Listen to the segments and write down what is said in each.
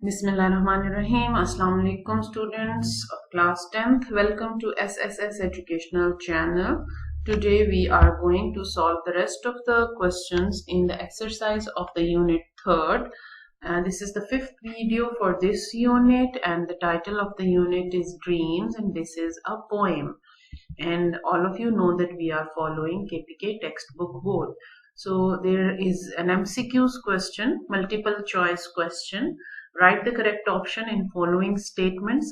Bismillahirrahmanirrahim. Assalamu alaikum students of class 10th. Welcome to SSS Educational Channel. Today we are going to solve the rest of the questions in the exercise of the unit 3rd. This is the 5th video for this unit and the title of the unit is Dreams and this is a poem. And all of you know that we are following KPK textbook board. So there is an MCQs question, multiple choice question. Write the correct option in following statements.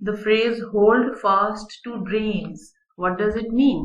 The phrase hold fast to dreams. What does it mean?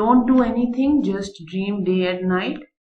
don't do anything, just dream day and night.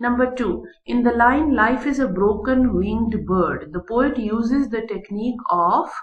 Number 2. In the line life is a broken winged bird, the poet uses the technique of.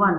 1,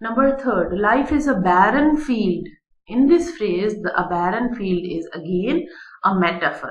Number 3. Life is a barren field. In this phrase, a barren field is again a metaphor.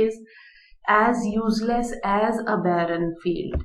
is as useless as a barren field.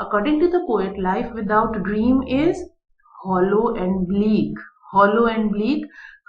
According to the poet, life without dream is hollow and bleak. Hollow and bleak,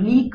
bleak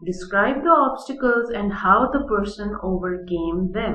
Describe the obstacles and how the person overcame them.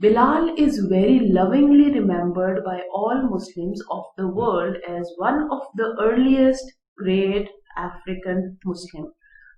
Bilal is very lovingly remembered by all Muslims of the world as one of the earliest great African Muslim.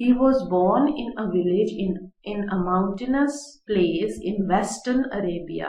He was born in a village in a mountainous place in Western Arabia.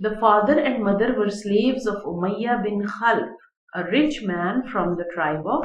The father and mother were slaves of Umayya bin Khalf, a rich man from the tribe of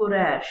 Quraysh.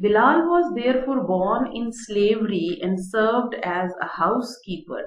Bilal was therefore born in slavery and served as a housekeeper.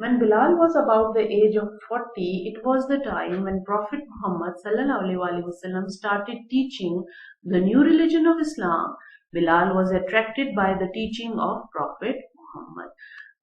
When Bilal was about the age of 40, it was the time when Prophet Muhammad sallallahu alaihi wasallam started teaching the new religion of Islam. Bilal was attracted by the teaching of Prophet Muhammad.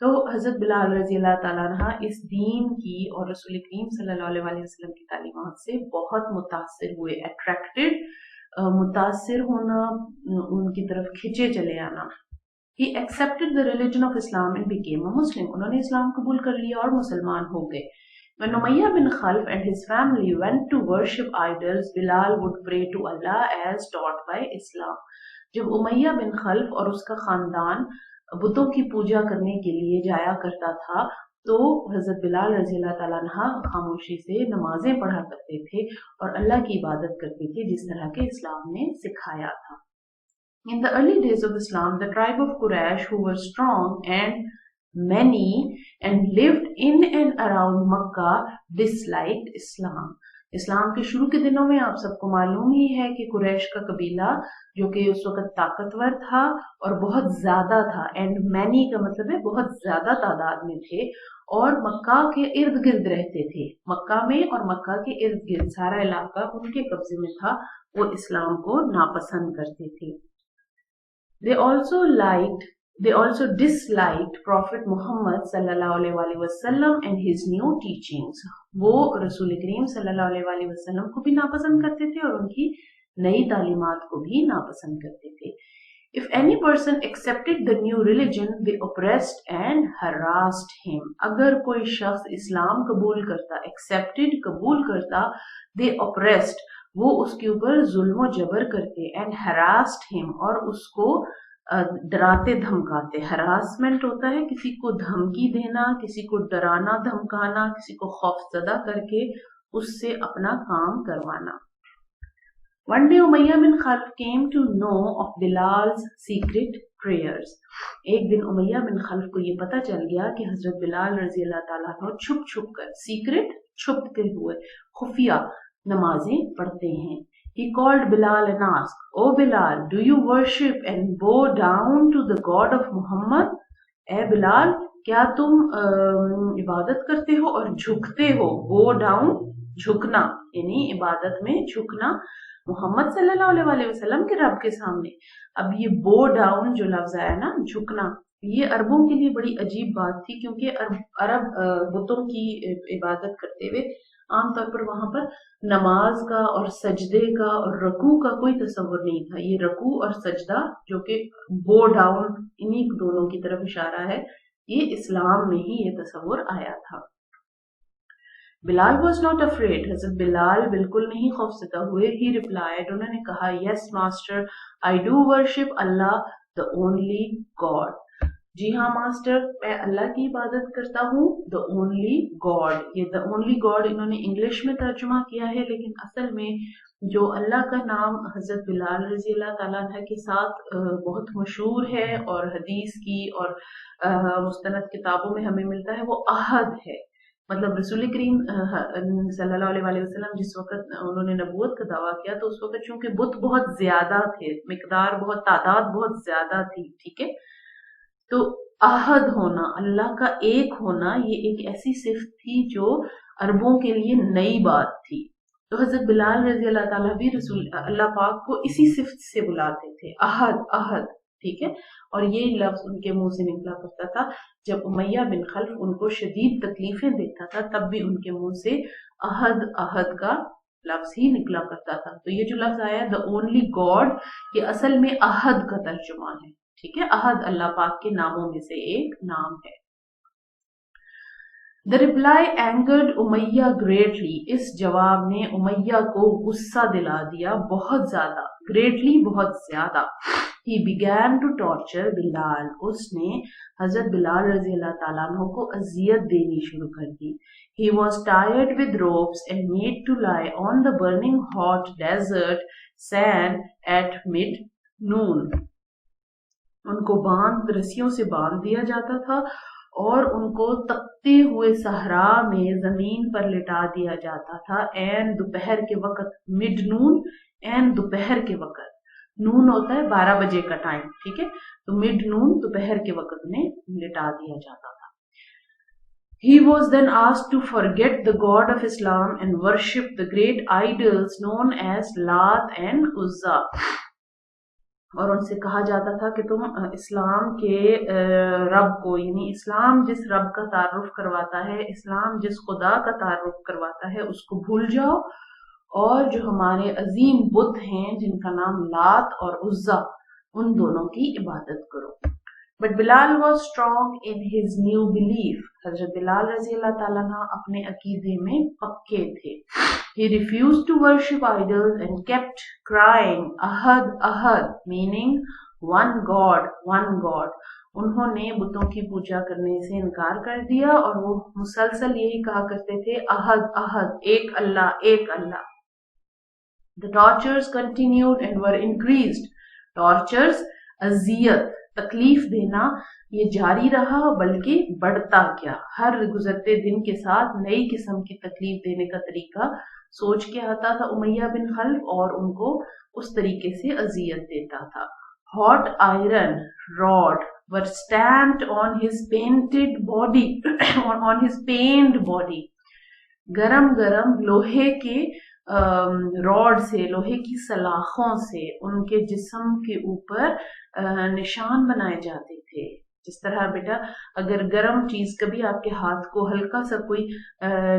تو حضرت بلال رضی اللہ تعالیٰ عنہ اس دین کی اور رسول کریم صلی اللہ علیہ وسلم کی تعلیمات سے بہت متاثر ہوئے، اٹریکٹڈ، متاثر ہونا، ان کی طرف کھچے چلے آنا. He accepted the religion of Islam and became a Muslim. انہوں نے اسلام قبول کر لیا اور مسلمان ہو گئے. When Umayyah bin Khalf and his family went to worship idols, Bilal would pray to Allah as taught by Islam. جب امیہ بن خلف اور اس کا خاندان بتوں کی پوجا کرنے کے لیے جایا کرتا تھا تو حضرت بلال رضی اللہ تعالیٰ عنہ خاموشی سے نمازیں پڑھا کرتے تھے اور اللہ کی عبادت کرتے تھے جس طرح کے اسلام نے سکھایا تھا. In the early days of Islam, the tribe of Quraysh, who were strong and many and lived in and around Makkah, disliked Islam. اسلام کے شروع کے دنوں میں آپ سب کو معلوم ہی ہے کہ قریش کا قبیلہ جو کہ اس وقت طاقتور تھا اور بہت زیادہ تھا، اینڈ مینی کا مطلب ہے بہت زیادہ تعداد میں تھے، اور مکہ کے ارد گرد رہتے تھے. مکہ میں اور مکہ کے ارد گرد سارا علاقہ ان کے قبضے میں تھا. وہ اسلام کو ناپسند کرتے تھے. They also disliked Prophet Muhammad sallallahu alaihi wasallam and his new teachings. وہ رسول کریم صلی اللہ علیہ وسلم کو بھی ناپسند کرتے تھے اور ان کی نئی تعلیمات کو بھی ناپسند کرتے تھے. If any person accepted the new religion, they oppressed and harassed him. اگر کوئی شخص اسلام قبول کرتا، accepted قبول کرتا، they oppressed وہ اس کے اوپر ظلم و جبر کرتے، and harassed him اور اس کو ڈراتے دھمکاتے. ہراسمنٹ ہوتا ہے کسی کو دھمکی دینا، کسی کو ڈرانا دھمکانا، کسی کو خوفزدہ کر کے اس سے اپنا کام کروانا. One day Umayyah bin Khalf came to know of Bilal's secret prayers. ایک دن امیہ بن خلف کو یہ پتا چل گیا کہ حضرت بلال رضی اللہ تعالیٰ عنہ چھپ چھپ کر، سیکرٹ چھپتے ہوئے، خفیہ نمازیں پڑھتے ہیں. He called Bilal and asked, "O Bilal, do you worship and bow down to the God of Muhammad?" اے بلال، کیا تم عبادت کرتے ہو اور جھکتے ہو؟ bow down جھکنا، یعنی عبادت میں جھکنا محمد صلی اللہ علیہ وسلم کے رب کے سامنے. اب یہ bow down جو لفظ آیا نا، جھکنا، یہ عربوں کے لیے بڑی عجیب بات تھی کیونکہ عرب بتوں کی عبادت کرتے ہوئے عام طور پر وہاں پر نماز کا اور سجدے کا اور رکوع کا کوئی تصور نہیں تھا. یہ رکوع اور سجدہ جو کہ بو ڈاؤن انہی دونوں کی طرف اشارہ ہے، یہ اسلام میں ہی یہ تصور آیا تھا. بلال واز ناٹ افریڈ. حضرت بلال بالکل نہیں خوفزدہ ہوئے. ہی ریپلائڈ، انہوں نے کہا، yes master, I do worship Allah the only God. جی ہاں ماسٹر، میں اللہ کی عبادت کرتا ہوں. the only God، یہ the only God انہوں نے انگلش میں ترجمہ کیا ہے، لیکن اصل میں جو اللہ کا نام حضرت بلال رضی اللہ تعالیٰ عنہ کے ساتھ بہت مشہور ہے اور حدیث کی اور مستند کتابوں میں ہمیں ملتا ہے، وہ احد ہے. مطلب رسول کریم صلی اللہ علیہ وسلم جس وقت انہوں نے نبوت کا دعویٰ کیا تو اس وقت چونکہ بت بہت زیادہ تھے، مقدار بہت، تعداد بہت زیادہ تھی، ٹھیک ہے. تو احد ہونا، اللہ کا ایک ہونا، یہ ایک ایسی صفت تھی جو عربوں کے لیے نئی بات تھی. تو حضرت بلال رضی اللہ تعالیٰ بھی رسول اللہ پاک کو اسی صفت سے بلاتے تھے، احد احد، ٹھیک ہے. اور یہ لفظ ان کے منہ سے نکلا کرتا تھا جب امیہ بن خلف ان کو شدید تکلیفیں دیتا تھا، تب بھی ان کے منہ سے احد احد کا لفظ ہی نکلا کرتا تھا. تو یہ جو لفظ آیا the only God، یہ اصل میں احد کا ترجمہ ہے، ٹھیک ہے. احد اللہ پاک کے ناموں میں سے ایک نام ہے. The reply angered Umayya greatly. اس جواب نے امیہ کو غصہ دلا دیا بہت زیادہ. greatly بہت زیادہ. He began to torture بلال. اس نے حضرت بلال رضی اللہ تعالیٰ عنہ کو اذیت دینی شروع کر دی. He was tied with ropes and made to lie on the burning hot desert sand at mid-noon. ان کو رسیوں سے باندھ دیا جاتا تھا اور ان کو تپتے ہوئے صحرا میں زمین پر لٹا دیا جاتا تھا. اینڈ دوپہر کے وقت، مڈ نون، اینڈ دوپہر کے وقت، نون ہوتا ہے 12 بجے کا ٹائم، ٹھیک ہے. تو مڈ نون دوپہر کے وقت میں لٹا دیا جاتا تھا. He was then asked to forget the God of Islam and worship the great idols known as Lat and Uzza. اور ان سے کہا جاتا تھا کہ تم اسلام کے رب کو، یعنی اسلام جس رب کا تعارف کرواتا ہے، اسلام جس خدا کا تعارف کرواتا ہے، اس کو بھول جاؤ، اور جو ہمارے عظیم بت ہیں جن کا نام لات اور عزا، ان دونوں کی عبادت کرو. But Bilal was strong in his new belief. حضرت بلال رضی اللہ تعالیٰ عنہ اپنے عقیدے میں پکے تھے. He refused to worship idols and kept crying Ahad Ahad, meaning one God, one God. انہوں نے بتوں کی پوجا کرنے سے انکار کر دیا اور وہ مسلسل یہی کہا کرتے تھے احد احد، ایک اللہ ایک اللہ. The tortures continued and were increased. Tortures اذیت، تکلیف دینا یہ جاری رہا بلکہ بڑھتا گیا. ہر گزرتے دن کے ساتھ نئی قسم کی تکلیف دینے کا طریقہ سوچ کے آتا تھا امیہ بن خلف اور ان کو اس طریقے سے اذیت دیتا تھا. Hot iron rod were stamped on his painted body on his pained body. گرم گرم لوہے کے راڈ سے، لوہے کی سلاخوں سے ان کے جسم کے اوپر نشان بنائے جاتے تھے. جس طرح بیٹا اگر گرم چیز کبھی آپ کے ہاتھ کو ہلکا سا کوئی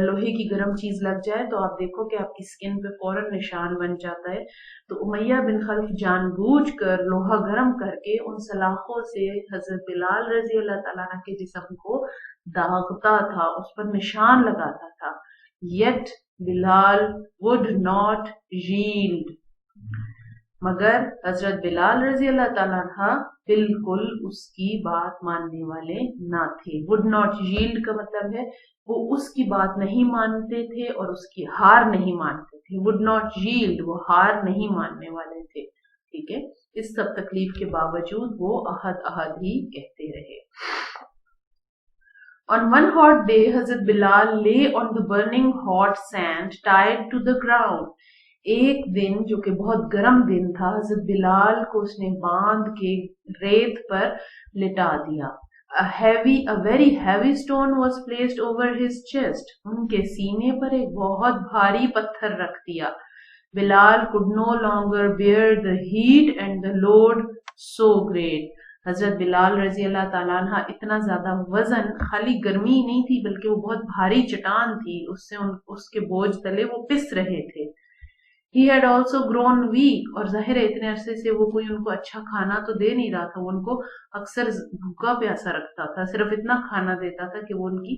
لوہے کی گرم چیز لگ جائے تو آپ دیکھو کہ آپ کی سکن پہ فوراً نشان بن جاتا ہے. تو امیہ بن خلف جان بوجھ کر لوہا گرم کر کے ان سلاخوں سے حضرت بلال رضی اللہ تعالیٰ عنہ کے جسم کو داغتا تھا، اس پر نشان لگاتا تھا. Yet Bilal would not yield. مگر حضرت بلال رضی اللہ تعالیٰ عنہ بالکل اس کی بات ماننے والے نہ تھے. would not yield کا مطلب ہے وہ اس کی بات نہیں مانتے تھے اور اس کی ہار نہیں مانتے تھے. would not yield وہ ہار نہیں ماننے والے تھے. ٹھیک ہے، اس سب تکلیف کے باوجود وہ احد احد ہی کہتے رہے. On one hot day, Hazrat Bilal lay on the burning hot sand tied to the ground. ایک دن جو کہ بہت گرم دن تھا، حضرت بلال کو اس نے باندھ کے ریت پر لٹا دیا. A very heavy stone was placed over his chest. ان کے سینے پر ایک بہت بھاری پتھر رکھ دیا. Bilal could no longer bear the heat and the load so great. حضرت بلال رضی اللہ تعالیٰ عنہ اتنا زیادہ وزن، خالی گرمی نہیں تھی بلکہ وہ بہت بھاری چٹان تھی، اس سے اس کے بوجھ تلے وہ پس رہے تھے. He had also grown weak. اور ظاہر ہے اتنے عرصے سے وہ کوئی ان کو اچھا کھانا تو دے نہیں رہا تھا، وہ ان کو اکثر بھوکا پیاسا رکھتا تھا، صرف اتنا کھانا دیتا تھا کہ وہ ان کی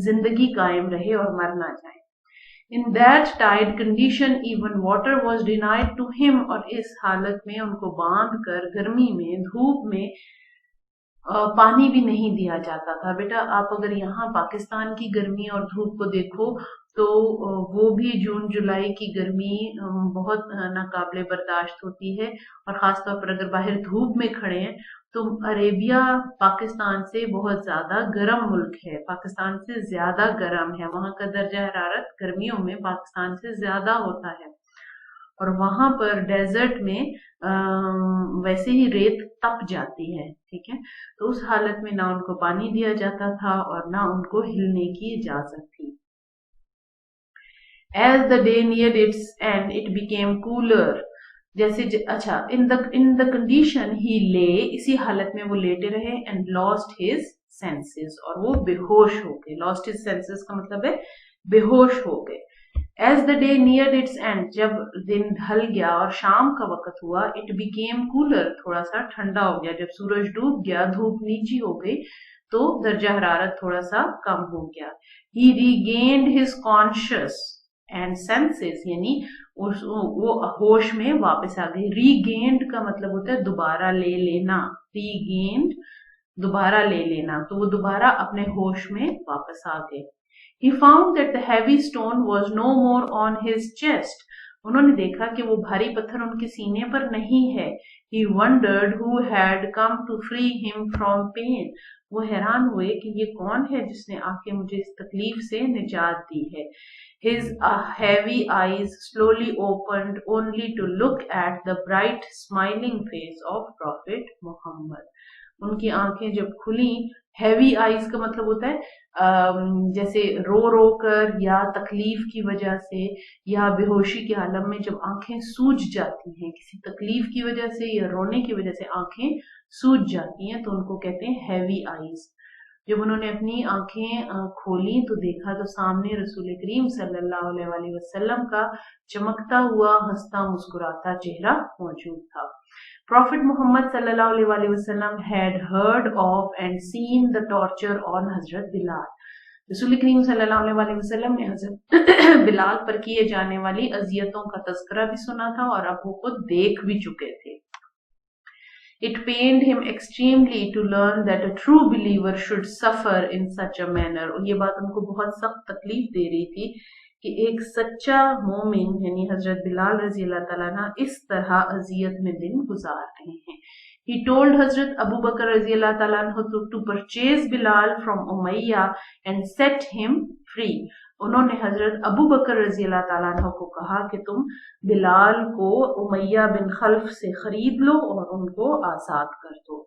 زندگی قائم رہے اور مر نہ جائیں. In that tight condition even water was denied to him. اور اس حالت میں ان کو باندھ کر گرمی میں دھوپ میں پانی بھی نہیں دیا جاتا تھا. بیٹا آپ اگر یہاں پاکستان کی گرمی اور دھوپ کو دیکھو تو وہ بھی جون جولائی کی گرمی بہت ناقابل برداشت ہوتی ہے، اور خاص طور پر اگر باہر دھوپ میں کھڑے ہیں تو عربیہ پاکستان سے بہت زیادہ گرم ملک ہے، پاکستان سے زیادہ گرم ہے، وہاں کا درجہ حرارت گرمیوں میں پاکستان سے زیادہ ہوتا ہے، اور وہاں پر ڈیزرٹ میں ویسے ہی ریت تپ جاتی ہے. ٹھیک ہے، تو اس حالت میں نہ ان کو پانی دیا جاتا تھا اور نہ ان کو ہلنے کی اجازت تھی. As the day neared its end, it became cooler. جیسے اچھا in the condition he lay، اسی حالت میں وہ لیٹے رہے and lost his senses، اور وہ بے ہوش ہو گئے. lost his senses کا مطلب ہے بے ہوش ہو گئے. As the day neared its end، جب دن ڈھل گیا اور شام کا وقت ہوا، it became cooler، تھوڑا سا ٹھنڈا ہو گیا. جب سورج ڈوب گیا، دھوپ نیچی ہو گئی تو درجہ حرارت تھوڑا سا کم ہو گیا. He regained his conscious and senses، یعنی وہ ہوش میں واپس آ گئی. ریگینڈ کا مطلب ہوتا ہے دوبارہ لے لینا، ریگینڈ دوبارہ لے لینا، تو وہ دوبارہ اپنے ہوش میں واپس آ گئے. He found that the heavy stone was no more on his chest. انہوں نے دیکھا کہ وہ بھاری پتھر ان کے سینے پر نہیں ہے. He wondered who had come to free him from pain. وہ حیران ہوئے کہ یہ کون ہے جس نے آ کے مجھے اس تکلیف سے نجات دی ہے. His heavy eyes slowly opened only to look at the bright smiling face of Prophet Muhammad. ان کی آنکھیں جب کھلی، ہیوی آئیز کا مطلب ہوتا ہے جیسے رو رو کر یا تکلیف کی وجہ سے یا بے ہوشی کے عالم میں جب آنکھیں سوج جاتی ہیں، کسی تکلیف کی وجہ سے یا رونے کی وجہ سے آنکھیں سوج جاتی ہیں تو ان کو کہتے ہیں ہیوی آئیز۔ جب انہوں نے اپنی آنکھیں کھولی تو دیکھا تو سامنے رسول کریم صلی اللہ علیہ وآلہ وسلم کا چمکتا ہوا ہنستا مسکراتا چہرہ موجود تھا۔ Prophet Muhammad sallallahu alaihi wasallam had heard of and seen the torture on Hazrat Bilal. رسول کریم صلی اللہ علیہ وسلم نے حضرت بلال پر کیے جانے والی اذیتوں کا تذکرہ بھی سنا تھا اور اب وہ خود دیکھ بھی چکے تھے۔ It pained him extremely to learn that a true believer should suffer in such a manner. اور یہ بات ان کو بہت سخت تکلیف دے رہی تھی کہ ایک سچا مومن یعنی حضرت بلال رضی اللہ تعالیٰ عنہ اس طرح اذیت میں دن گزار رہے ہیں۔ He told حضرت ابو بکر رضی اللہ تعالیٰ عنہ to purchase Bilal from Umayyah and set him free. انہوں نے حضرت ابو بکر رضی اللہ تعالیٰ عنہ کو کہا کہ تم بلال کو امیہ بن خلف سے خرید لو اور ان کو آزاد کر دو۔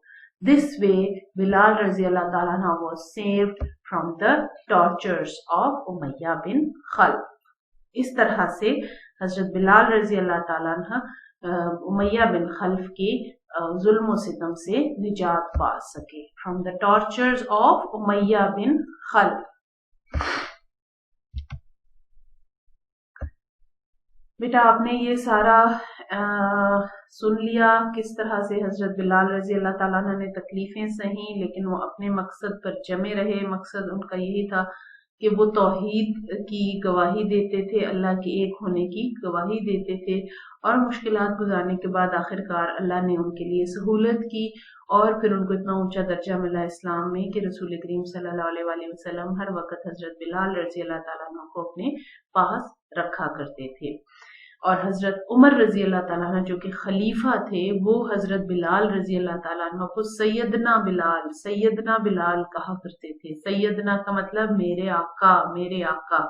This way Bilal رضی اللہ تعالیٰ عنہ was saved from the tortures of امیہ بن خلف۔ اس طرح سے حضرت بلال رضی اللہ تعالیٰ عنہ امیہ بن خلف کے ظلم و ستم سے نجات پا سکے۔ From the tortures of امیہ بن خلف۔ بیٹا آپ نے یہ سارا سن لیا کس طرح سے حضرت بلال رضی اللہ تعالیٰ عنہ نے تکلیفیں سہیں لیکن وہ اپنے مقصد پر جمے رہے۔ مقصد ان کا یہی تھا کہ وہ توحید کی گواہی دیتے تھے، اللہ کے ایک ہونے کی گواہی دیتے تھے، اور مشکلات گزارنے کے بعد آخرکار اللہ نے ان کے لیے سہولت کی اور پھر ان کو اتنا اونچا درجہ ملا اسلام میں کہ رسول کریم صلی اللہ علیہ وآلہ وسلم ہر وقت حضرت بلال رضی اللہ تعالیٰ عنہ کو اپنے پاس رکھا کرتے تھے۔ اور حضرت عمر رضی اللہ تعالیٰ عنہ جو کہ خلیفہ تھے وہ حضرت بلال رضی اللہ تعالیٰ عنہ کو سیدنا بلال کہا کرتے تھے۔ سیدنا کا مطلب میرے آقا، میرے آقا۔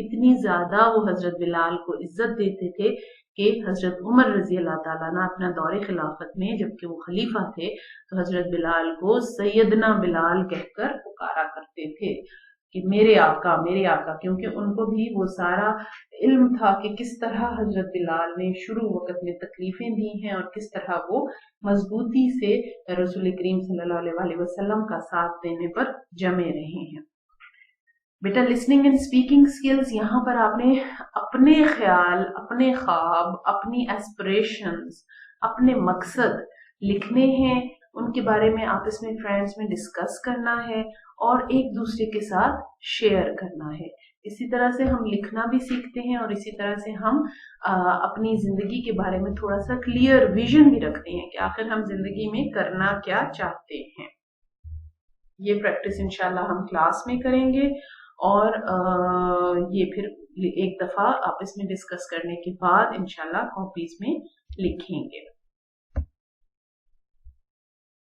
اتنی زیادہ وہ حضرت بلال کو عزت دیتے تھے کہ حضرت عمر رضی اللہ تعالیٰ عنہ اپنا دور خلافت میں جبکہ وہ خلیفہ تھے تو حضرت بلال کو سیدنا بلال کہہ کر پکارا کرتے تھے کہ میرے آقا، میرے آقا، کیونکہ ان کو بھی وہ سارا علم تھا کہ کس طرح حضرت بلال نے شروع وقت میں تکلیفیں دی ہیں اور کس طرح وہ مضبوطی سے رسول کریم صلی اللہ علیہ وآلہ وسلم کا ساتھ دینے پر جمے رہے ہیں۔ بیٹا لسننگ اینڈ اسپیکنگ سکلز، یہاں پر آپ نے اپنے خیال، اپنے خواب، اپنی ایسپریشنز، اپنے مقصد لکھنے ہیں، ان کے بارے میں آپس میں فرینڈز میں ڈسکس کرنا ہے اور ایک دوسرے کے ساتھ شیئر کرنا ہے۔ اسی طرح سے ہم لکھنا بھی سیکھتے ہیں اور اسی طرح سے ہم اپنی زندگی کے بارے میں تھوڑا سا کلیئر ویژن بھی رکھتے ہیں کہ آخر ہم زندگی میں کرنا کیا چاہتے ہیں۔ یہ پریکٹس انشاءاللہ ہم کلاس میں کریں گے اور یہ پھر ایک دفعہ آپس میں ڈسکس کرنے کے بعد انشاءاللہ کاپیز میں لکھیں گے۔